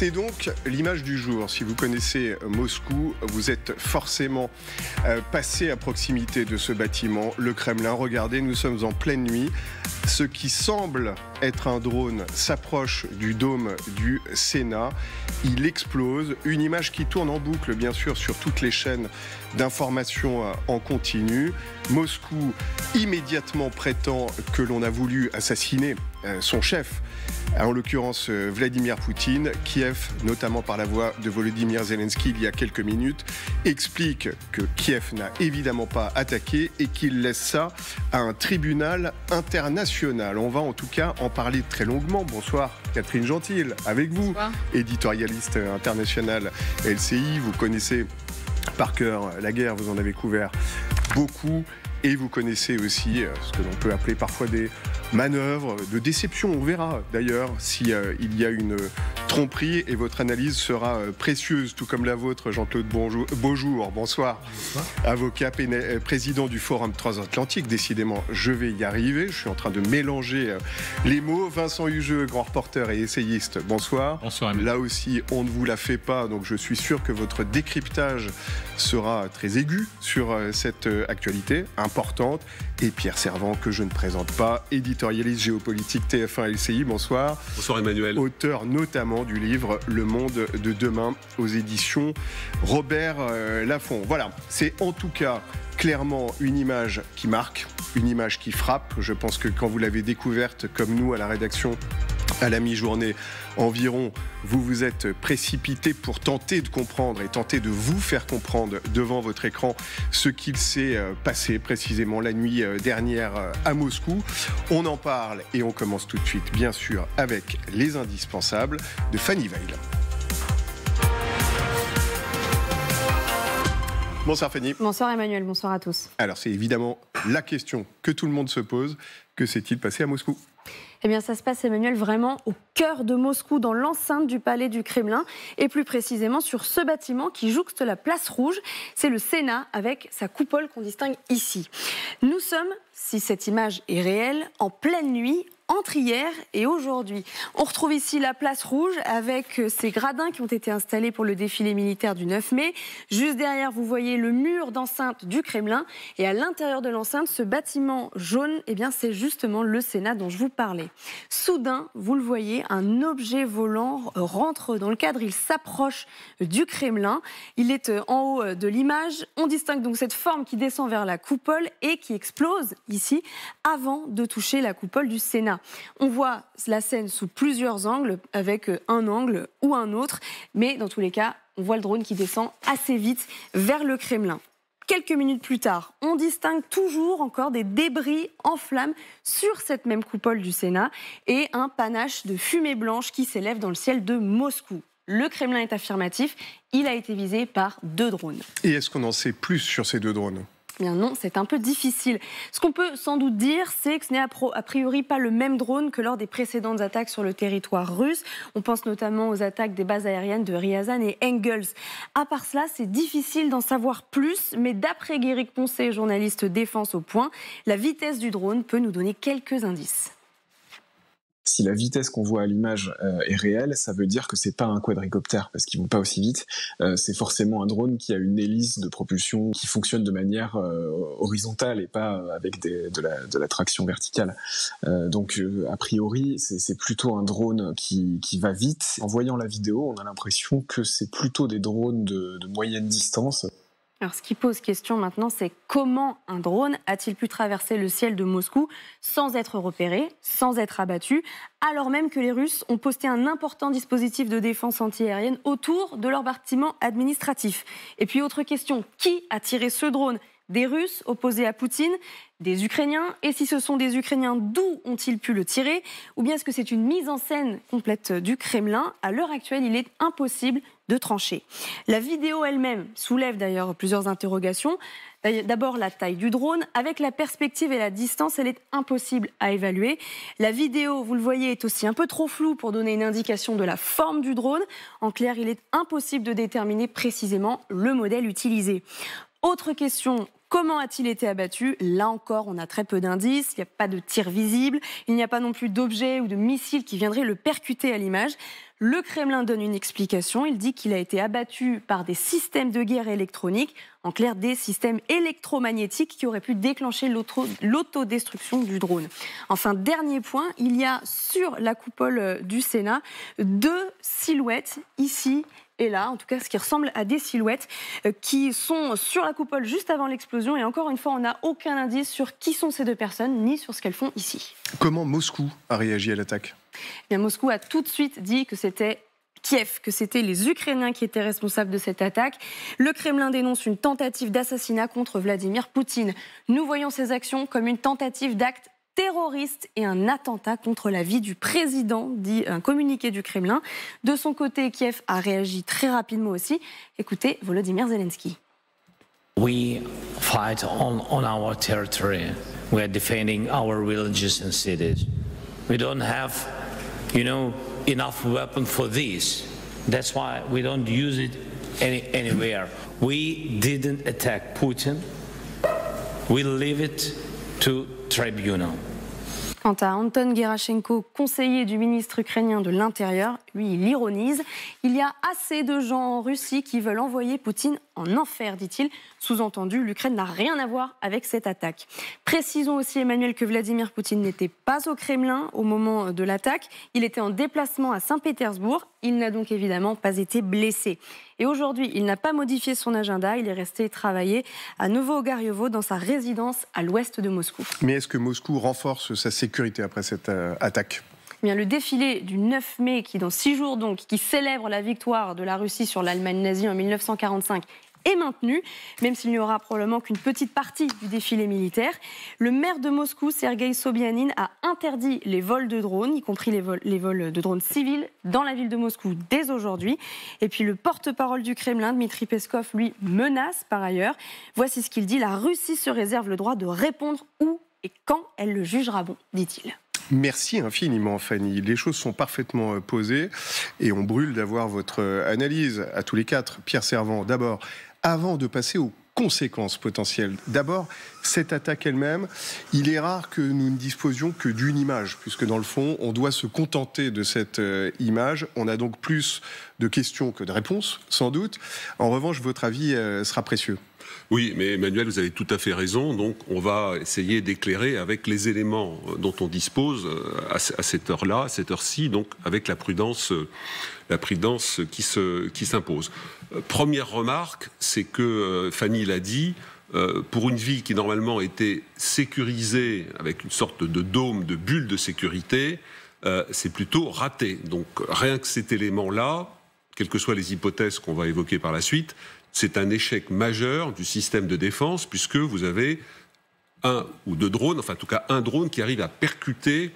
C'est donc l'image du jour. Si vous connaissez Moscou, vous êtes forcément passé à proximité de ce bâtiment, le Kremlin. Regardez, nous sommes en pleine nuit. Ce qui semble être un drone s'approche du dôme du Sénat. Il explose. Une image qui tourne en boucle, bien sûr, sur toutes les chaînes d'information en continu. Moscou immédiatement prétend que l'on a voulu assassiner son chef, en l'occurrence Vladimir Poutine. Kiev, notamment par la voix de Volodymyr Zelensky il y a quelques minutes, explique que Kiev n'a évidemment pas attaqué et qu'il laisse ça à un tribunal international. On va en tout cas en parler très longuement. Bonsoir Catherine Gentil, avec vous, bonsoir. Éditorialiste internationale LCI, vous connaissez par cœur la guerre, vous en avez couvert beaucoup. Et vous connaissez aussi ce que l'on peut appeler parfois des manœuvres de déception. On verra d'ailleurs s'il y a une tromperie et votre analyse sera précieuse, tout comme la vôtre, Jean-Claude Beaujour. Bonsoir. Bonsoir. Avocat président du Forum Transatlantique. Décidément, je vais y arriver. Je suis en train de mélanger les mots. Vincent Hugeux, grand reporter et essayiste. Bonsoir. Bonsoir. Là aussi, on ne vous la fait pas, donc je suis sûr que votre décryptage sera très aigu sur cette actualité importante. Et Pierre Servant, que je ne présente pas, éditorialiste géopolitique TF1 LCI. Bonsoir. Bonsoir Emmanuel. Auteur notamment du livre Le Monde de demain aux éditions Robert Laffont. Voilà, c'est en tout cas clairement une image qui marque, une image qui frappe. Je pense que quand vous l'avez découverte, comme nous à la rédaction, à la mi-journée environ, vous vous êtes précipité pour tenter de comprendre et tenter de vous faire comprendre devant votre écran ce qu'il s'est passé précisément la nuit dernière à Moscou. On en parle et on commence tout de suite, bien sûr, avec les indispensables de Fanny Veil. Bonsoir Fanny. Bonsoir Emmanuel, bonsoir à tous. Alors c'est évidemment la question que tout le monde se pose. Que s'est-il passé à Moscou ? Eh bien, ça se passe, Emmanuel, vraiment au cœur de Moscou, dans l'enceinte du palais du Kremlin, et plus précisément sur ce bâtiment qui jouxte la place Rouge. C'est le Sénat, avec sa coupole qu'on distingue ici. Nous sommes, si cette image est réelle, en pleine nuit, entre hier et aujourd'hui. On retrouve ici la place Rouge avec ces gradins qui ont été installés pour le défilé militaire du 9 mai. Juste derrière, vous voyez le mur d'enceinte du Kremlin. Et à l'intérieur de l'enceinte, ce bâtiment jaune, eh bien, c'est justement le Sénat dont je vous parlais. Soudain, vous le voyez, un objet volant rentre dans le cadre. Il s'approche du Kremlin. Il est en haut de l'image. On distingue donc cette forme qui descend vers la coupole et qui explose ici avant de toucher la coupole du Sénat. On voit la scène sous plusieurs angles, avec un angle ou un autre, mais dans tous les cas, on voit le drone qui descend assez vite vers le Kremlin. Quelques minutes plus tard, on distingue toujours encore des débris en flammes sur cette même coupole du Sénat et un panache de fumée blanche qui s'élève dans le ciel de Moscou. Le Kremlin est affirmatif, il a été visé par 2 drones. Et est-ce qu'on en sait plus sur ces 2 drones ? Eh bien non, c'est un peu difficile. Ce qu'on peut sans doute dire, c'est que ce n'est a priori pas le même drone que lors des précédentes attaques sur le territoire russe. On pense notamment aux attaques des bases aériennes de Ryazan et Engels. À part cela, c'est difficile d'en savoir plus, mais d'après Guéric Poncet, journaliste défense au Point, la vitesse du drone peut nous donner quelques indices. Si la vitesse qu'on voit à l'image est réelle, ça veut dire que c'est pas un quadricoptère parce qu'ils vont pas aussi vite. C'est forcément un drone qui a une hélice de propulsion qui fonctionne de manière horizontale et pas avec de la traction verticale. Donc a priori, c'est plutôt un drone qui va vite. En voyant la vidéo, on a l'impression que c'est plutôt des drones de moyenne distance. Alors, ce qui pose question maintenant, c'est comment un drone a-t-il pu traverser le ciel de Moscou sans être repéré, sans être abattu, alors même que les Russes ont posté un important dispositif de défense antiaérienne autour de leur bâtiment administratif. Et puis, autre question, qui a tiré ce drone ? Des Russes opposés à Poutine, des Ukrainiens, et si ce sont des Ukrainiens, d'où ont-ils pu le tirer? Ou bien est-ce que c'est une mise en scène complète du Kremlin? À l'heure actuelle, il est impossible de trancher. La vidéo elle-même soulève d'ailleurs plusieurs interrogations. D'abord, la taille du drone. Avec la perspective et la distance, elle est impossible à évaluer. La vidéo, vous le voyez, est aussi un peu trop floue pour donner une indication de la forme du drone. En clair, il est impossible de déterminer précisément le modèle utilisé. Autre question, Comment a-t-il été abattu? Là encore, on a très peu d'indices, il n'y a pas de tir visible, il n'y a pas non plus d'objets ou de missiles qui viendraient le percuter à l'image. Le Kremlin donne une explication, il dit qu'il a été abattu par des systèmes de guerre électroniques, en clair des systèmes électromagnétiques qui auraient pu déclencher l'autodestruction du drone. Enfin, dernier point, il y a sur la coupole du Sénat 2 silhouettes ici et là, en tout cas ce qui ressemble à des silhouettes qui sont sur la coupole juste avant l'explosion. Et encore une fois, on n'a aucun indice sur qui sont ces 2 personnes, ni sur ce qu'elles font ici. Comment Moscou a réagi à l'attaque? Bien, Moscou a tout de suite dit que c'était Kiev, que c'était les Ukrainiens qui étaient responsables de cette attaque. Le Kremlin dénonce une tentative d'assassinat contre Vladimir Poutine. Nous voyons ces actions comme une tentative d'acte terroriste et un attentat contre la vie du président, dit un communiqué du Kremlin. De son côté, Kiev a réagi très rapidement aussi. Écoutez Volodymyr Zelensky. We fight on our territory. We are defending our villages and cities. We don't have, enough weapons for this. That's why we don't use it anywhere. We didn't attack Putin. We leave it to tribunal. Quant à Anton Gerashenko, conseiller du ministre ukrainien de l'Intérieur, lui, il ironise. Il y a assez de gens en Russie qui veulent envoyer Poutine en enfer, dit-il. Sous-entendu, l'Ukraine n'a rien à voir avec cette attaque. Précisons aussi, Emmanuel, que Vladimir Poutine n'était pas au Kremlin au moment de l'attaque. Il était en déplacement à Saint-Pétersbourg. Il n'a donc évidemment pas été blessé. Et aujourd'hui, il n'a pas modifié son agenda. Il est resté travailler à Novo-Ogariovo dans sa résidence à l'ouest de Moscou. Mais est-ce que Moscou renforce sa sécurité après cette attaque? Bien, le défilé du 9 mai, qui dans 6 jours donc, qui célèbre la victoire de la Russie sur l'Allemagne nazie en 1945, est maintenu, même s'il n'y aura probablement qu'une petite partie du défilé militaire. Le maire de Moscou, Sergueï Sobyanin, a interdit les vols de drones, y compris les vols de drones civils, dans la ville de Moscou dès aujourd'hui. Et puis le porte-parole du Kremlin, Dmitri Peskov, lui, menace par ailleurs. Voici ce qu'il dit: la Russie se réserve le droit de répondre où et quand elle le jugera bon, dit-il. Merci infiniment, Fanny. Les choses sont parfaitement posées et on brûle d'avoir votre analyse à tous les 4. Pierre Servant, d'abord, avant de passer aux conséquences potentielles. D'abord, cette attaque elle-même, il est rare que nous ne disposions que d'une image, puisque dans le fond, on doit se contenter de cette image. On a donc plus de questions que de réponses, sans doute. En revanche, votre avis sera précieux. Oui, mais Emmanuel, vous avez tout à fait raison. Donc, on va essayer d'éclairer avec les éléments dont on dispose à cette heure-là, à cette heure-ci, donc avec la prudence qui s'impose. Première remarque, c'est que Fanny l'a dit, pour une ville qui normalement était sécurisée avec une sorte de dôme, de bulle de sécurité, c'est plutôt raté. Donc, rien que cet élément-là, quelles que soient les hypothèses qu'on va évoquer par la suite, c'est un échec majeur du système de défense, puisque vous avez 1 ou 2 drones, enfin en tout cas un drone qui arrive à percuter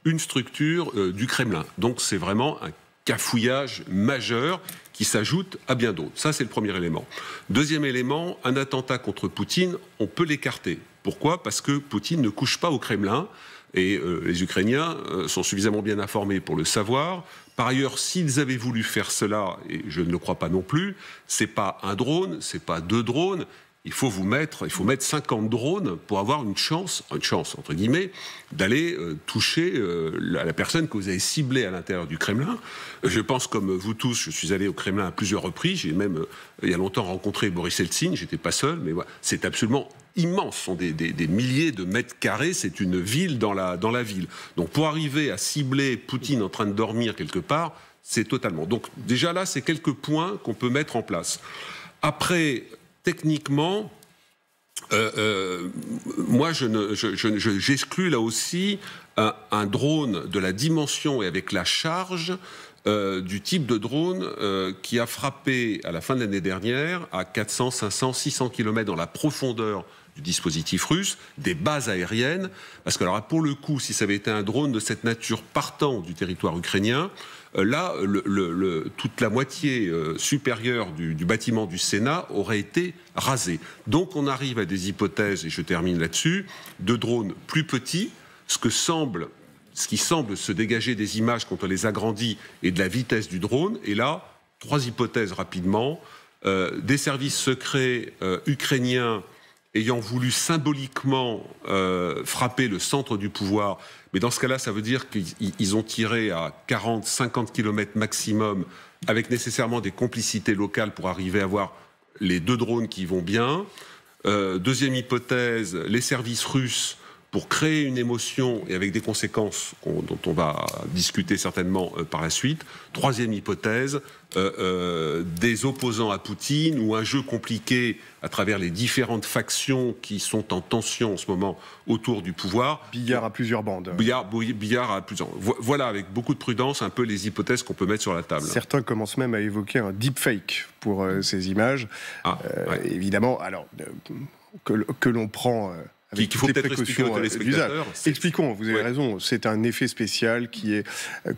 une structure du Kremlin. Donc c'est vraiment un cafouillage majeur qui s'ajoute à bien d'autres. Ça, c'est le premier élément. Deuxième élément, un attentat contre Poutine, on peut l'écarter. Pourquoi ? Parce que Poutine ne couche pas au Kremlin, et les Ukrainiens sont suffisamment bien informés pour le savoir. Par ailleurs, s'ils avaient voulu faire cela, et je ne le crois pas non plus, c'est pas un drone, c'est pas 2 drones. Il faut mettre 50 drones pour avoir une chance entre guillemets, d'aller toucher la personne que vous avez ciblée à l'intérieur du Kremlin. Je pense comme vous tous, je suis allé au Kremlin à plusieurs reprises. J'ai même il y a longtemps rencontré Boris Eltsine. J'étais pas seul, mais voilà, c'est absolument immense. Ce sont des milliers de mètres carrés. C'est une ville dans la ville. Donc pour arriver à cibler Poutine en train de dormir quelque part, c'est totalement. Donc déjà là, c'est quelques points qu'on peut mettre en place. Après, techniquement, moi, j'exclus là aussi un drone de la dimension et avec la charge du type de drone qui a frappé à la fin de l'année dernière à 400, 500, 600 km dans la profondeur du dispositif russe, des bases aériennes, parce que alors, pour le coup, si ça avait été un drone de cette nature partant du territoire ukrainien, là, toute la moitié supérieure du bâtiment du Sénat aurait été rasée. Donc on arrive à des hypothèses, et je termine là-dessus, de drones plus petits, ce qui semble se dégager des images quand on les agrandit et de la vitesse du drone. Et là, 3 hypothèses rapidement. Des services secrets ukrainiens ayant voulu symboliquement frapper le centre du pouvoir. Mais dans ce cas-là, ça veut dire qu'ils ont tiré à 40-50 km maximum, avec nécessairement des complicités locales pour arriver à avoir les 2 drones qui vont bien. Deuxième hypothèse, les services russes, pour créer une émotion et avec des conséquences dont on va discuter certainement par la suite. Troisième hypothèse, des opposants à Poutine ou un jeu compliqué à travers les différentes factions qui sont en tension en ce moment autour du pouvoir. Billard à plusieurs bandes. Billard à plusieurs. Voilà, avec beaucoup de prudence, un peu les hypothèses qu'on peut mettre sur la table. Certains commencent même à évoquer un deepfake pour ces images. Ouais. Évidemment, alors que l'on prend... qu'il faut peut-être expliquer aux téléspectateurs. Expliquons, vous avez raison, c'est un effet spécial qui est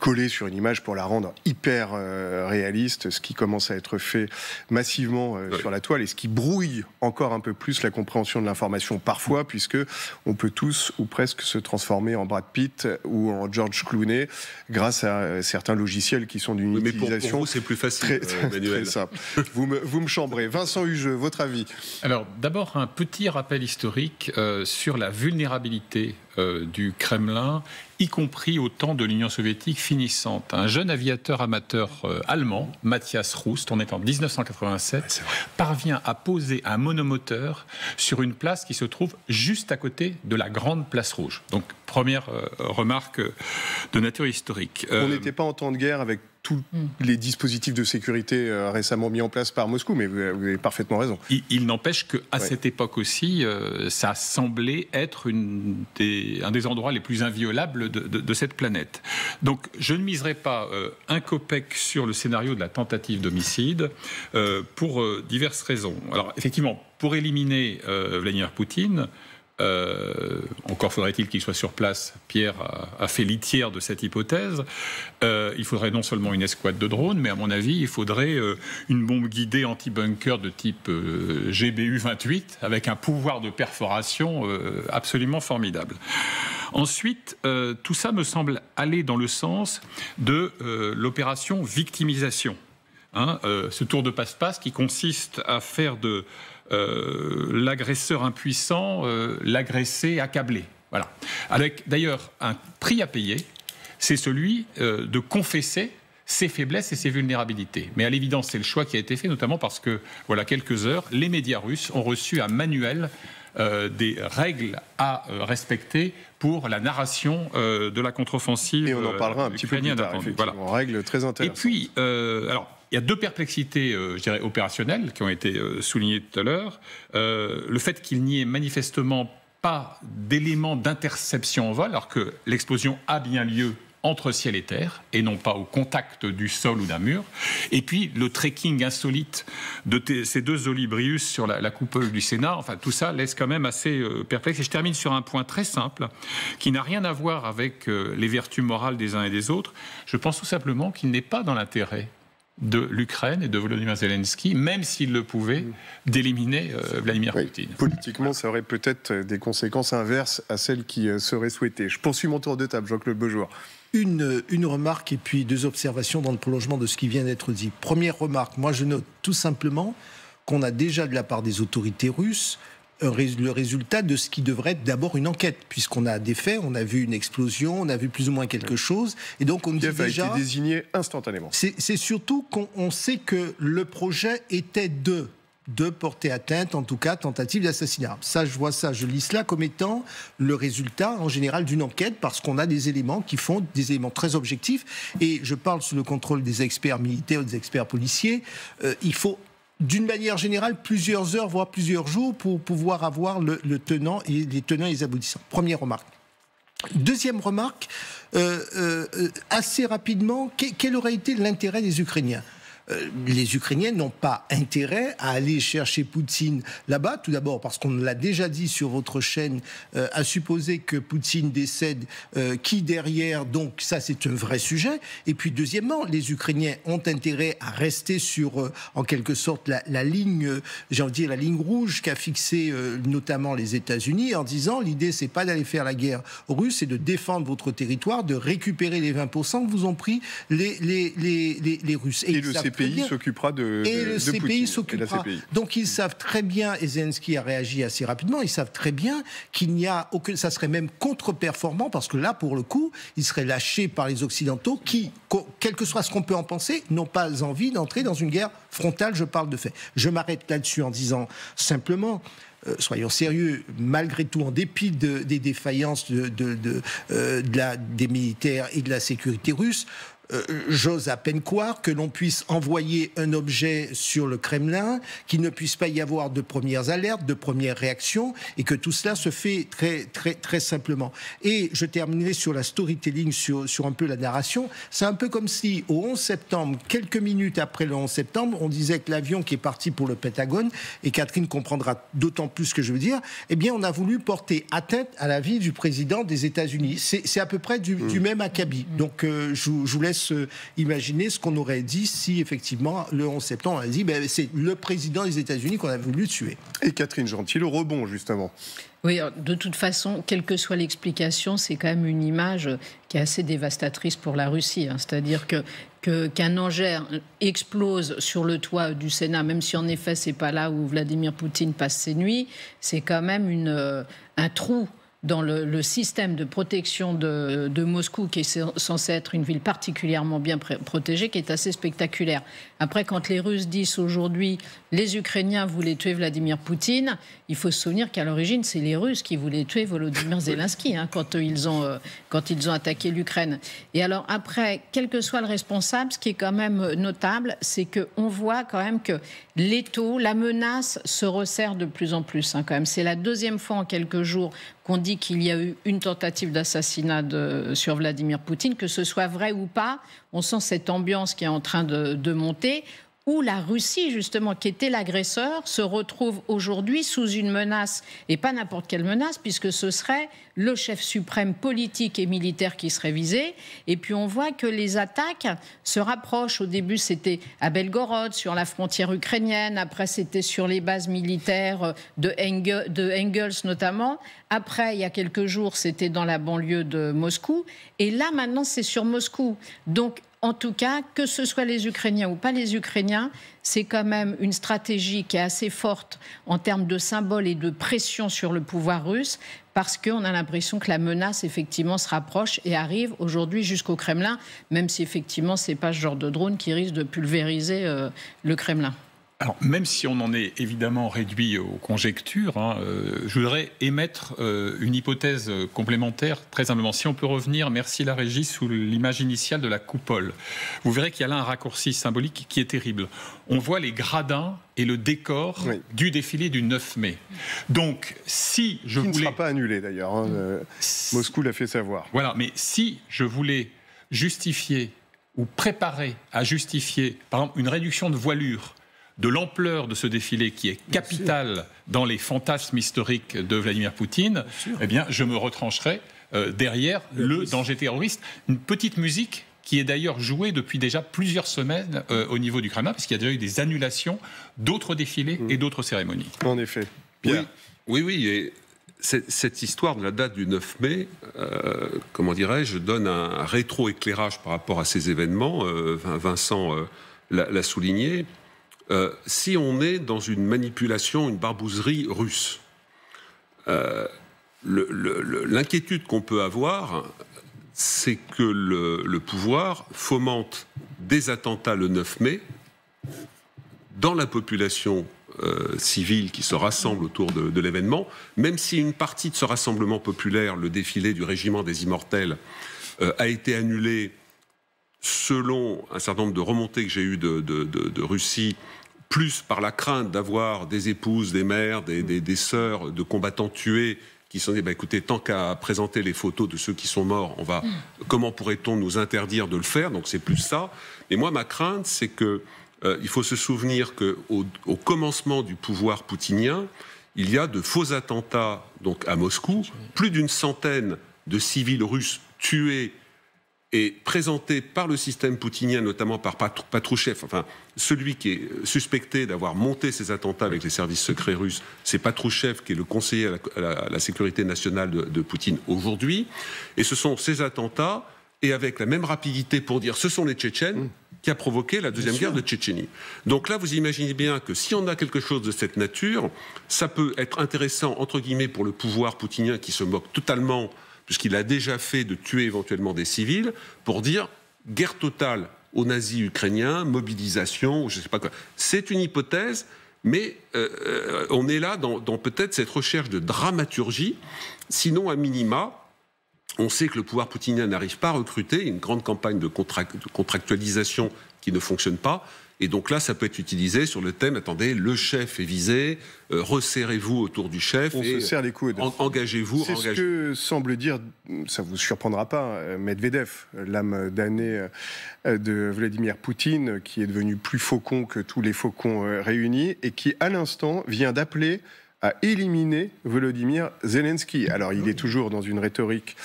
collé sur une image pour la rendre hyper réaliste, ce qui commence à être fait massivement sur la toile et ce qui brouille encore un peu plus la compréhension de l'information parfois, puisque on peut tous ou presque se transformer en Brad Pitt ou en George Clooney grâce à certains logiciels qui sont d'une utilisation pour vous, c'est plus facile, très simple. Vous me chambrez. Vincent Hugeux, votre avis? Alors d'abord un petit rappel historique sur la vulnérabilité du Kremlin, y compris au temps de l'Union soviétique finissante. Un jeune aviateur amateur allemand, Matthias Rust, on est en 1987, parvient à poser un monomoteur sur une place qui se trouve juste à côté de la grande place rouge. Donc, première remarque de nature historique. On n'était pas en temps de guerre avec tous les dispositifs de sécurité récemment mis en place par Moscou, mais vous avez parfaitement raison. Il n'empêche qu'à cette époque aussi, ça semblait être un des endroits les plus inviolables de cette planète. Donc je ne miserai pas un copec sur le scénario de la tentative d'homicide pour diverses raisons. Alors effectivement, pour éliminer Vladimir Poutine, encore faudrait-il qu'il soit sur place. Pierre a fait litière de cette hypothèse. Il faudrait non seulement une escouade de drones, mais à mon avis, il faudrait une bombe guidée anti-bunker de type GBU-28 avec un pouvoir de perforation absolument formidable. Ensuite, tout ça me semble aller dans le sens de l'opération victimisation. Ce tour de passe-passe qui consiste à faire de l'agresseur impuissant, l'agressé accablé. Voilà. Avec d'ailleurs un prix à payer, c'est celui de confesser ses faiblesses et ses vulnérabilités. Mais à l'évidence, c'est le choix qui a été fait, notamment parce que, voilà quelques heures, les médias russes ont reçu un manuel des règles à respecter pour la narration de la contre-offensive. Et on en parlera un petit peu plus tard, effectivement. Voilà. Règles très intéressantes. Et puis, alors, il y a 2 perplexités, je dirais, opérationnelles qui ont été soulignées tout à l'heure. Le fait qu'il n'y ait manifestement pas d'éléments d'interception en vol, alors que l'explosion a bien lieu entre ciel et terre, et non pas au contact du sol ou d'un mur. Et puis, le trekking insolite de ces 2 Olibrius sur la coupole du Sénat, enfin, tout ça laisse quand même assez perplexe. Et je termine sur un point très simple, qui n'a rien à voir avec les vertus morales des uns et des autres. Je pense tout simplement qu'il n'est pas dans l'intérêt de l'Ukraine et de Volodymyr Zelensky, même s'il le pouvait, d'éliminer Vladimir Poutine. Politiquement, ça aurait peut-être des conséquences inverses à celles qui seraient souhaitées. Je poursuis mon tour de table, Jean-Claude Beaujour. Une remarque et puis 2 observations dans le prolongement de ce qui vient d'être dit. Première remarque, moi je note tout simplement qu'on a déjà de la part des autorités russes le résultat de ce qui devrait être d'abord une enquête, puisqu'on a des faits, on a vu une explosion, on a vu plus ou moins quelque chose, et donc on dit déjà... a été désigné instantanément. C'est surtout qu'on sait que le projet était de porter atteinte, en tout cas tentative d'assassinat. Ça, je lis cela comme étant le résultat en général d'une enquête, parce qu'on a des éléments qui font des éléments très objectifs, et je parle sous le contrôle des experts militaires, des experts policiers. Il faut d'une manière générale plusieurs heures, voire plusieurs jours pour pouvoir avoir les tenants et les aboutissants. Première remarque. Deuxième remarque, assez rapidement, quel aurait été l'intérêt des Ukrainiens ? Les Ukrainiens n'ont pas intérêt à aller chercher Poutine là-bas, tout d'abord parce qu'on l'a déjà dit sur votre chaîne, à supposer que Poutine décède, qui derrière, donc ça c'est un vrai sujet, et puis deuxièmement, les Ukrainiens ont intérêt à rester sur, en quelque sorte, la ligne, j'ai envie de dire la ligne rouge qu'a fixée notamment les États-Unis, en disant l'idée c'est pas d'aller faire la guerre russe, c'est de défendre votre territoire, de récupérer les 20% que vous ont pris les Russes. Et le CPI bien. s'occupera de le CPI Poutine, s'occupera. et la CPI. Donc ils savent très bien, et Zelensky a réagi assez rapidement, ils savent très bien qu'il n'y a aucun, ça serait même contre-performant, parce que là, pour le coup, il serait lâché par les Occidentaux qui, quel que soit ce qu'on peut en penser, n'ont pas envie d'entrer dans une guerre frontale, je parle de fait. Je m'arrête là-dessus en disant simplement, soyons sérieux, malgré tout, en dépit des défaillances des militaires et de la sécurité russe, j'ose à peine croire que l'on puisse envoyer un objet sur le Kremlin, qu'il ne puisse pas y avoir de premières alertes, de premières réactions, et que tout cela se fait très, très, très simplement. Et je terminerai sur la storytelling, sur un peu la narration. C'est un peu comme si, au 11 septembre, quelques minutes après le 11 septembre, on disait que l'avion qui est parti pour le Pentagone, et Catherine comprendra d'autant plus ce que je veux dire, eh bien, on a voulu porter atteinte à la vie du président des États-Unis. C'est à peu près du même acabit. Donc, je vous laisse imaginer ce qu'on aurait dit si effectivement le 11 septembre on a dit c'est le président des États-Unis qu'on a voulu tuer. Et Catherine Gentil, le rebond juste avant. Oui, de toute façon, quelle que soit l'explication, c'est quand même une image qui est assez dévastatrice pour la Russie. C'est-à-dire qu'un engin explose sur le toit du Sénat, même si en effet c'est pas là où Vladimir Poutine passe ses nuits, c'est quand même un trou dans le système de protection de Moscou, qui est censé être une ville particulièrement bien protégée, qui est assez spectaculaire. Après, quand les Russes disent aujourd'hui les Ukrainiens voulaient tuer Vladimir Poutine, il faut se souvenir qu'à l'origine, c'est les Russes qui voulaient tuer Volodymyr Zelensky quand ils ont attaqué l'Ukraine. Et alors après, quel que soit le responsable, ce qui est quand même notable, c'est qu'on voit quand même que l'étau, la menace se resserre de plus en plus. Quand même. C'est la deuxième fois en quelques jours qu'on dit qu'il y a eu une tentative d'assassinat sur Vladimir Poutine, que ce soit vrai ou pas, on sent cette ambiance qui est en train de monter, où la Russie, justement, qui était l'agresseur, se retrouve aujourd'hui sous une menace, et pas n'importe quelle menace, puisque ce serait le chef suprême politique et militaire qui serait visé. Et puis on voit que les attaques se rapprochent. Au début, c'était à Belgorod, sur la frontière ukrainienne. Après, c'était sur les bases militaires de Engels notamment. Après, il y a quelques jours, c'était dans la banlieue de Moscou. Et là, maintenant, c'est sur Moscou. Donc, en tout cas, que ce soit les Ukrainiens ou pas les Ukrainiens, c'est quand même une stratégie qui est assez forte en termes de symbole et de pression sur le pouvoir russe, parce qu'on a l'impression que la menace, effectivement, se rapproche et arrive aujourd'hui jusqu'au Kremlin, même si, effectivement, ce n'est pas ce genre de drone qui risque de pulvériser le Kremlin. Alors, même si on en est évidemment réduit aux conjectures, je voudrais émettre une hypothèse complémentaire, très humblement. Si on peut revenir, merci la régie, sous l'image initiale de la coupole. Vous verrez qu'il y a là un raccourci symbolique qui est terrible. On voit les gradins et le décor du défilé du 9 mai. Donc, si je voulais... Qui ne sera pas annulé d'ailleurs, Moscou l'a fait savoir. Voilà, mais si je voulais justifier ou préparer à justifier, par exemple, une réduction de voilure de l'ampleur de ce défilé qui est capital dans les fantasmes historiques de Vladimir Poutine, eh bien, je me retrancherai derrière le danger terroriste. Une petite musique qui est d'ailleurs jouée depuis déjà plusieurs semaines au niveau du Kremlin, parce qu'il y a déjà eu des annulations d'autres défilés et d'autres cérémonies. En effet. Pierre. Oui, et cette histoire de la date du 9 mai, comment dirais-je, donne un rétro-éclairage par rapport à ces événements. Vincent l'a souligné. Si on est dans une manipulation, une barbouzerie russe, l'inquiétude qu'on peut avoir, c'est que le pouvoir fomente des attentats le 9 mai dans la population civile qui se rassemble autour de l'événement, même si une partie de ce rassemblement populaire, le défilé du régiment des Immortels, a été annulé selon un certain nombre de remontées que j'ai eues de Russie, plus par la crainte d'avoir des épouses, des mères, des sœurs de combattants tués qui se sont dit, écoutez, tant qu'à présenter les photos de ceux qui sont morts, comment pourrait-on nous interdire de le faire? Donc c'est plus ça. Et moi, ma crainte, c'est que il faut se souvenir qu'au commencement du pouvoir poutinien, il y a de faux attentats donc à Moscou, plus d'une centaine de civils russes tués et présenté par le système poutinien, notamment par Patrouchev, enfin celui qui est suspecté d'avoir monté ces attentats avec les services secrets russes, c'est Patrouchev qui est le conseiller à la sécurité nationale de Poutine aujourd'hui. Et ce sont ces attentats et avec la même rapidité pour dire ce sont les Tchétchènes qui a provoqué la deuxième guerre de Tchétchénie. Donc là, vous imaginez bien que si on a quelque chose de cette nature, ça peut être intéressant, entre guillemets, pour le pouvoir poutinien qui se moque totalement, puisqu'il a déjà fait de tuer éventuellement des civils, pour dire guerre totale aux nazis ukrainiens, mobilisation, ou je ne sais pas quoi. C'est une hypothèse, mais on est là dans peut-être cette recherche de dramaturgie, sinon à minima. On sait que le pouvoir poutinien n'arrive pas à recruter, une grande campagne de contractualisation qui ne fonctionne pas. Et donc là, ça peut être utilisé sur le thème, attendez, le chef est visé, resserrez-vous autour du chef. On se serre les coudes. Engagez-vous. C'est ce que semble dire, ça ne vous surprendra pas, Medvedev, l'âme damnée de Vladimir Poutine, qui est devenu plus faucon que tous les faucons réunis, et qui, à l'instant, vient d'appeler à éliminer Volodymyr Zelensky. Alors, il est toujours dans une rhétorique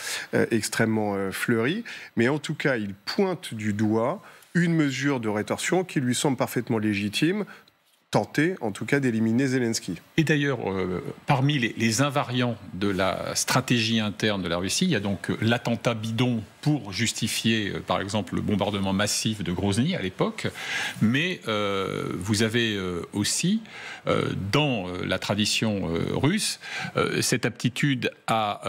extrêmement fleurie, mais en tout cas, il pointe du doigt une mesure de rétorsion qui lui semble parfaitement légitime, tenter en tout cas d'éliminer Zelensky. Et d'ailleurs, parmi les invariants de la stratégie interne de la Russie, il y a donc l'attentat bidon pour justifier, par exemple, le bombardement massif de Grozny à l'époque, mais vous avez aussi, dans la tradition russe, cette aptitude à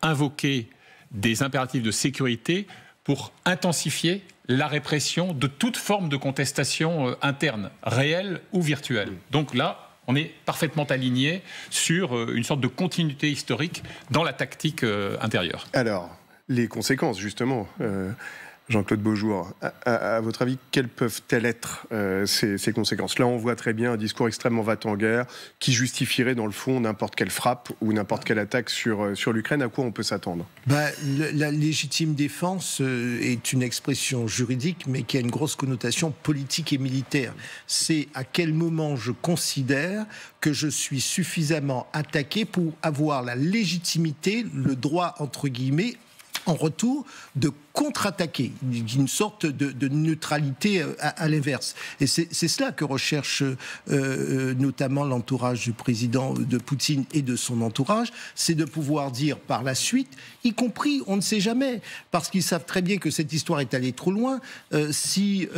invoquer des impératifs de sécurité pour intensifier la répression de toute forme de contestation interne, réelle ou virtuelle. Donc là, on est parfaitement aligné sur une sorte de continuité historique dans la tactique intérieure. Alors, les conséquences, justement, Jean-Claude Beaujour, à votre avis, quelles peuvent-elles être ces conséquences ? Là, on voit très bien un discours extrêmement va-t-en-guerre qui justifierait, dans le fond, n'importe quelle frappe ou n'importe quelle attaque sur l'Ukraine. À quoi on peut s'attendre ? La légitime défense est une expression juridique, mais qui a une grosse connotation politique et militaire. C'est à quel moment je considère que je suis suffisamment attaqué pour avoir la légitimité, le droit, entre guillemets, en retour, de contre-attaquer, une sorte de neutralité à l'inverse. Et c'est cela que recherche notamment l'entourage du président de Poutine et de son entourage, c'est de pouvoir dire par la suite, y compris, on ne sait jamais, parce qu'ils savent très bien que cette histoire est allée trop loin, si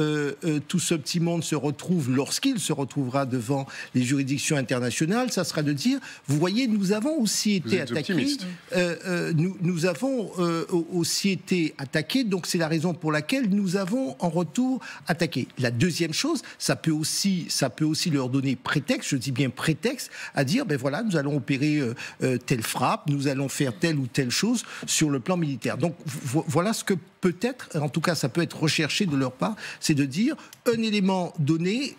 tout ce petit monde se retrouve, lorsqu'il se retrouvera devant les juridictions internationales, ça sera de dire, vous voyez, nous avons aussi été attaqués, nous avons aussi été attaqués, donc c'est la raison pour laquelle nous avons en retour attaqué. La deuxième chose, ça peut aussi leur donner prétexte, je dis bien prétexte, à dire, ben voilà, nous allons opérer telle frappe, nous allons faire telle ou telle chose sur le plan militaire. Donc voilà ce que peut-être, en tout cas ça peut être recherché de leur part, c'est de dire un élément donné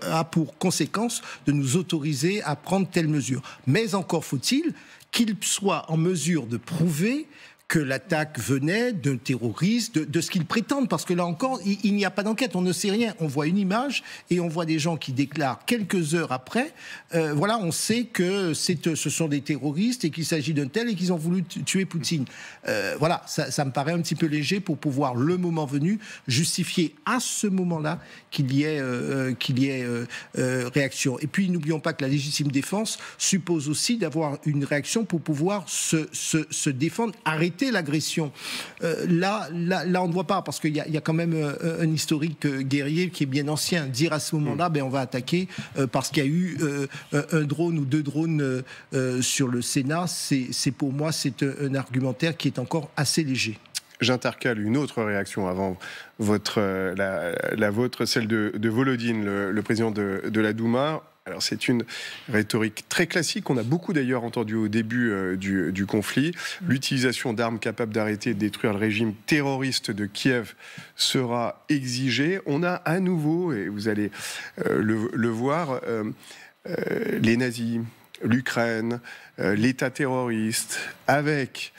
a pour conséquence de nous autoriser à prendre telle mesure. Mais encore faut-il qu'ils soient en mesure de prouver que l'attaque venait d'un terroriste, de ce qu'ils prétendent, parce que là encore, il n'y a pas d'enquête, on ne sait rien. On voit une image et on voit des gens qui déclarent quelques heures après, voilà, on sait que ce sont des terroristes et qu'il s'agit d'un tel et qu'ils ont voulu tuer Poutine. Voilà, ça me paraît un petit peu léger pour pouvoir, le moment venu, justifier à ce moment-là qu'il y ait réaction. Et puis, n'oublions pas que la légitime défense suppose aussi d'avoir une réaction pour pouvoir se défendre, arrêter l'agression. Là, on ne voit pas, parce qu'il y a quand même un historique guerrier qui est bien ancien. Dire à ce moment-là, ben, on va attaquer parce qu'il y a eu un drone ou deux drones sur le Sénat, c'est pour moi, c'est un argumentaire qui est encore assez léger. J'intercale une autre réaction avant la vôtre, celle de Volodine, le président de la Douma. Alors c'est une rhétorique très classique qu'on a beaucoup d'ailleurs entendu au début du conflit. L'utilisation d'armes capables d'arrêter et de détruire le régime terroriste de Kiev sera exigée. On a à nouveau, et vous allez le voir, les nazis, l'Ukraine, l'État terroriste, avec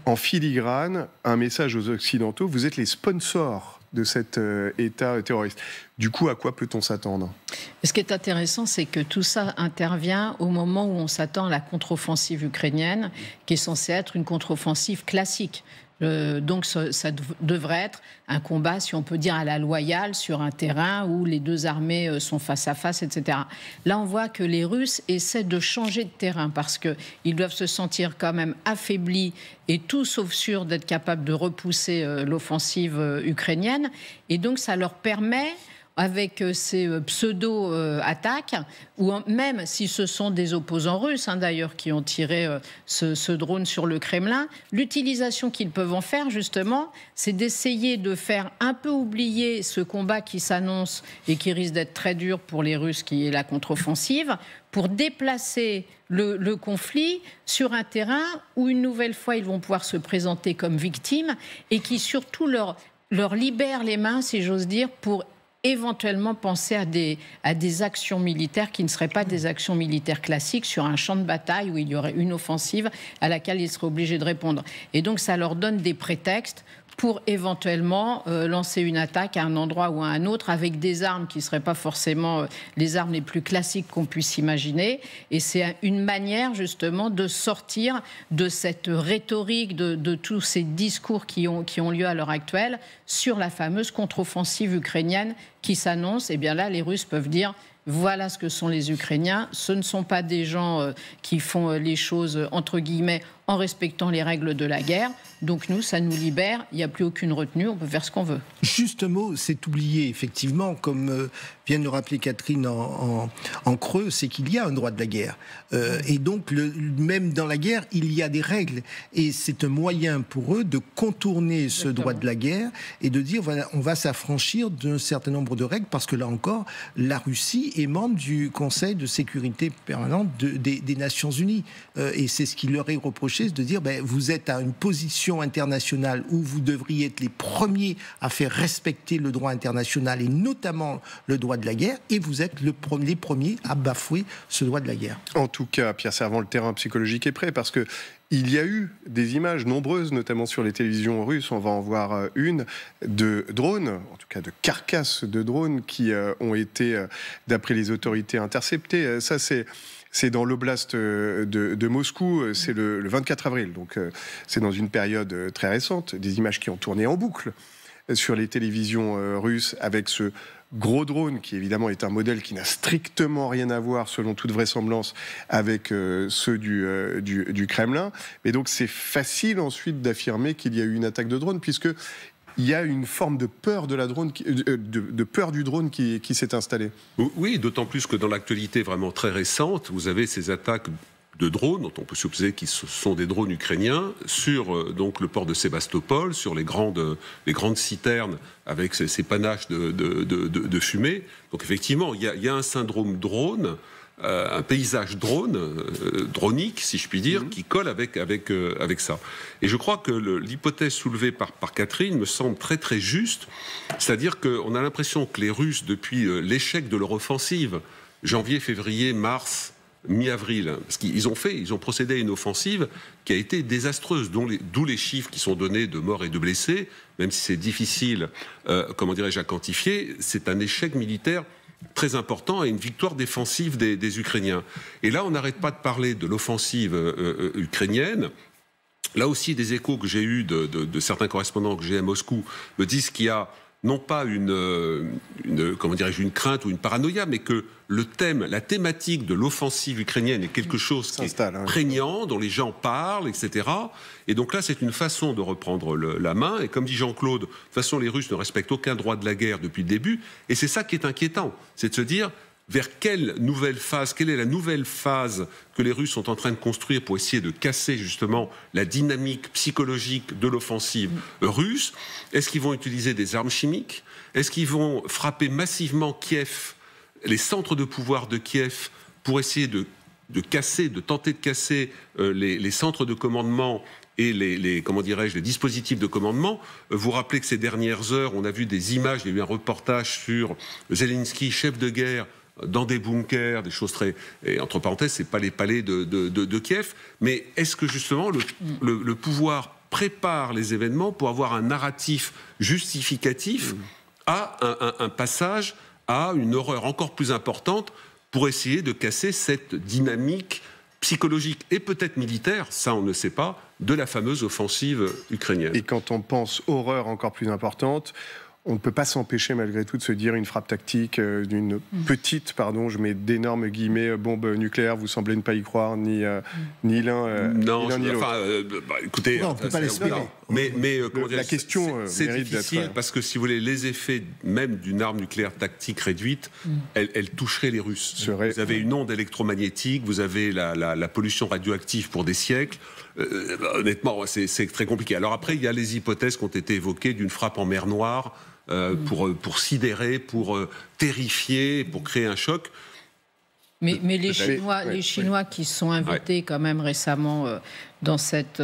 en filigrane un message aux Occidentaux, vous êtes les sponsors de cet État terroriste. Du coup, à quoi peut-on s'attendre ? Ce qui est intéressant, c'est que tout ça intervient au moment où on s'attend à la contre-offensive ukrainienne, qui est censée être une contre-offensive classique. Donc ça devrait être un combat, si on peut dire, à la loyale, sur un terrain où les deux armées sont face à face, etc. Là, on voit que les Russes essaient de changer de terrain parce qu'ils doivent se sentir quand même affaiblis et tout sauf sûrs d'être capables de repousser l'offensive ukrainienne. Et donc ça leur permet, avec ces pseudo-attaques, ou même si ce sont des opposants russes, d'ailleurs, qui ont tiré ce drone sur le Kremlin, l'utilisation qu'ils peuvent en faire, justement, c'est d'essayer de faire un peu oublier ce combat qui s'annonce et qui risque d'être très dur pour les Russes, qui est la contre-offensive, pour déplacer le conflit sur un terrain où, une nouvelle fois, ils vont pouvoir se présenter comme victimes et qui, surtout, leur libère les mains, si j'ose dire, pour éventuellement penser à des actions militaires qui ne seraient pas des actions militaires classiques sur un champ de bataille où il y aurait une offensive à laquelle ils seraient obligés de répondre. Et donc ça leur donne des prétextes pour éventuellement lancer une attaque à un endroit ou à un autre avec des armes qui ne seraient pas forcément les armes les plus classiques qu'on puisse imaginer. Et c'est une manière justement de sortir de cette rhétorique, de tous ces discours qui ont lieu à l'heure actuelle sur la fameuse contre-offensive ukrainienne qui s'annonce. Et bien là, les Russes peuvent dire: voilà ce que sont les Ukrainiens. Ce ne sont pas des gens qui font les choses, entre guillemets, en respectant les règles de la guerre. Donc nous, ça nous libère. Il n'y a plus aucune retenue. On peut faire ce qu'on veut. Juste un mot, c'est oublié, effectivement, comme vient de le rappeler Catherine en creux, c'est qu'il y a un droit de la guerre. Et donc, même dans la guerre, il y a des règles. Et c'est un moyen pour eux de contourner ce droit de la guerre et de dire, voilà, on va s'affranchir d'un certain nombre de règles, parce que là encore, la Russie est membre du Conseil de sécurité permanente des Nations Unies. Et c'est ce qui leur est reproché, de dire, vous êtes à une position internationale où vous devriez être les premiers à faire respecter le droit international et notamment le droit de la guerre, et vous êtes les premiers à bafouer ce droit de la guerre. En tout cas, Pierre Servan, le terrain psychologique est prêt, parce que il y a eu des images nombreuses, notamment sur les télévisions russes, on va en voir une, de drones, en tout cas de carcasses de drones qui ont été, d'après les autorités, interceptées. Ça, c'est dans l'oblast de Moscou, c'est le 24 avril, donc c'est dans une période très récente, des images qui ont tourné en boucle sur les télévisions russes avec ce gros drone qui évidemment est un modèle qui n'a strictement rien à voir, selon toute vraisemblance, avec ceux du Kremlin. Mais donc c'est facile ensuite d'affirmer qu'il y a eu une attaque de drone, puisque il y a une forme de peur de la drone, de peur du drone qui s'est installée. Oui, d'autant plus que dans l'actualité vraiment très récente, vous avez ces attaques de drones, dont on peut supposer qu'ils sont des drones ukrainiens, sur donc le port de Sébastopol, sur les grandes citernes avec ces panaches de fumée. Donc effectivement, il y a un syndrome drone, un paysage dronique, si je puis dire, qui colle avec ça. Et je crois que l'hypothèse soulevée par Catherine me semble très très juste, c'est-à-dire qu'on a l'impression que les Russes, depuis l'échec de leur offensive, janvier, février, mars, mi-avril, parce qu'ils ont procédé à une offensive qui a été désastreuse, d'où les chiffres qui sont donnés de morts et de blessés, même si c'est difficile, à quantifier, c'est un échec militaire très important et une victoire défensive des Ukrainiens. Et là, on n'arrête pas de parler de l'offensive ukrainienne. Là aussi, des échos que j'ai eus de certains correspondants que j'ai à Moscou me disent qu'il y a non pas une crainte ou une paranoïa, mais que la thématique de l'offensive ukrainienne est quelque chose qui est prégnant, dont les gens parlent, etc. Et donc là, c'est une façon de reprendre la main. Et comme dit Jean-Claude, de toute façon, les Russes ne respectent aucun droit de la guerre depuis le début. Et c'est ça qui est inquiétant, c'est de se dire quelle est la nouvelle phase que les Russes sont en train de construire pour essayer de casser justement la dynamique psychologique de l'offensive russe. Est-ce qu'ils vont utiliser des armes chimiques? Est-ce qu'ils vont frapper massivement Kiev, les centres de pouvoir de Kiev, pour essayer de tenter de casser les centres de commandement et les dispositifs de commandement? Vous rappelez que ces dernières heures, on a vu des images, il y a eu un reportage sur Zelensky, chef de guerre, dans des bunkers, des choses très... Et entre parenthèses, c'est pas les palais de Kiev, mais est-ce que justement le pouvoir prépare les événements pour avoir un narratif justificatif à un passage à une horreur encore plus importante pour essayer de casser cette dynamique psychologique et peut-être militaire, ça on ne sait pas, de la fameuse offensive ukrainienne. Et quand on pense horreur encore plus importante, on ne peut pas s'empêcher malgré tout de se dire une frappe tactique d'une petite, pardon, je mets d'énormes guillemets, bombe nucléaire, vous semblez ne pas y croire, ni l'un ni l'autre. Écoutez, non, on ne peut pas l'espérer. Mais comment dire, la question c'est mérite difficile d'être... parce que si vous voulez, les effets même d'une arme nucléaire tactique réduite, elle toucherait les Russes. Vous avez une onde électromagnétique, vous avez la pollution radioactive pour des siècles. Honnêtement, c'est très compliqué. Alors après, il y a les hypothèses qui ont été évoquées d'une frappe en mer Noire pour sidérer, pour terrifier, pour créer un choc. Mais les Chinois qui sont invités quand même récemment dans cette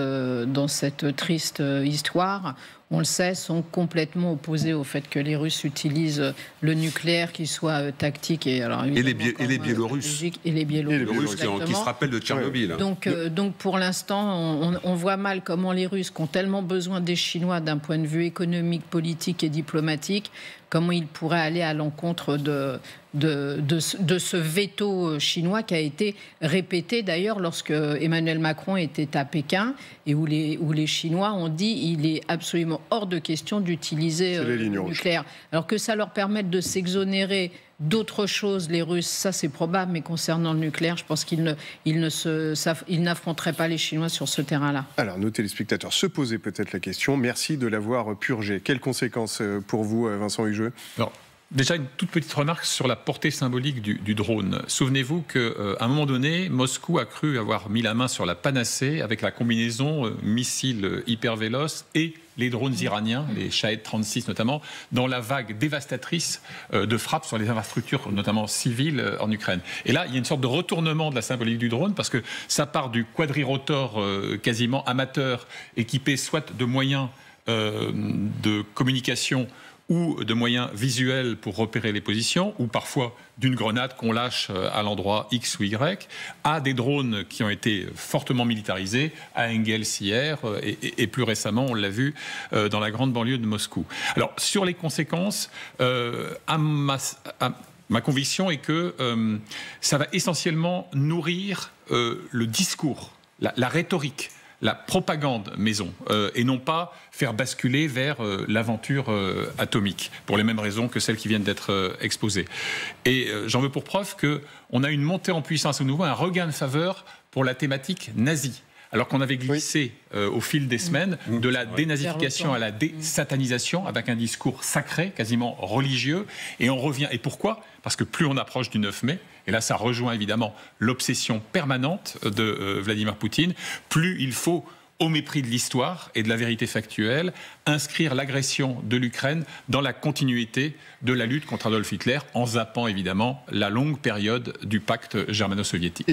triste histoire, on le sait, sont complètement opposés au fait que les Russes utilisent le nucléaire, qu'il soit tactique et les Biélorusses. Et les Biélorusses, qui se rappellent de Tchernobyl. Donc pour l'instant, on voit mal comment les Russes, qui ont tellement besoin des Chinois d'un point de vue économique, politique et diplomatique, comment ils pourraient aller à l'encontre de ce veto chinois qui a été répété d'ailleurs lorsque Emmanuel Macron était à Pékin et où les Chinois ont dit il est absolument hors de question d'utiliser le nucléaire. Alors que ça leur permette de s'exonérer d'autres choses, les Russes, ça c'est probable, mais concernant le nucléaire, je pense qu'ils n'affronteraient pas les Chinois sur ce terrain-là. Alors, nos téléspectateurs se posaient peut-être la question. Merci de l'avoir purgé. Quelles conséquences pour vous, Vincent Hugeux ? Alors, déjà, une toute petite remarque sur la portée symbolique du drone. Souvenez-vous qu'à un moment donné, Moscou a cru avoir mis la main sur la panacée avec la combinaison missiles hyper véloces et les drones iraniens, les Shahed 36 notamment, dans la vague dévastatrice de frappes sur les infrastructures, notamment civiles, en Ukraine. Et là, il y a une sorte de retournement de la symbolique du drone, parce que ça part du quadrirotor quasiment amateur, équipé soit de moyens de communication ou de moyens visuels pour repérer les positions, ou parfois d'une grenade qu'on lâche à l'endroit X ou Y, à des drones qui ont été fortement militarisés, à Engels hier, et plus récemment, on l'a vu, dans la grande banlieue de Moscou. Alors, sur les conséquences, ma conviction est que ça va essentiellement nourrir le discours, la rhétorique, la propagande maison, et non pas faire basculer vers l'aventure atomique, pour les mêmes raisons que celles qui viennent d'être exposées. Et j'en veux pour preuve qu'on a une montée en puissance au nouveau, un regain de faveur pour la thématique nazie. Alors qu'on avait glissé au fil des semaines de la dénazification à la désatanisation, avec un discours sacré, quasiment religieux, et on revient. Et pourquoi ? Parce que plus on approche du 9 mai, et là ça rejoint évidemment l'obsession permanente de Vladimir Poutine, plus il faut, au mépris de l'histoire et de la vérité factuelle, inscrire l'agression de l'Ukraine dans la continuité de la lutte contre Adolf Hitler, en zappant évidemment la longue période du pacte germano-soviétique.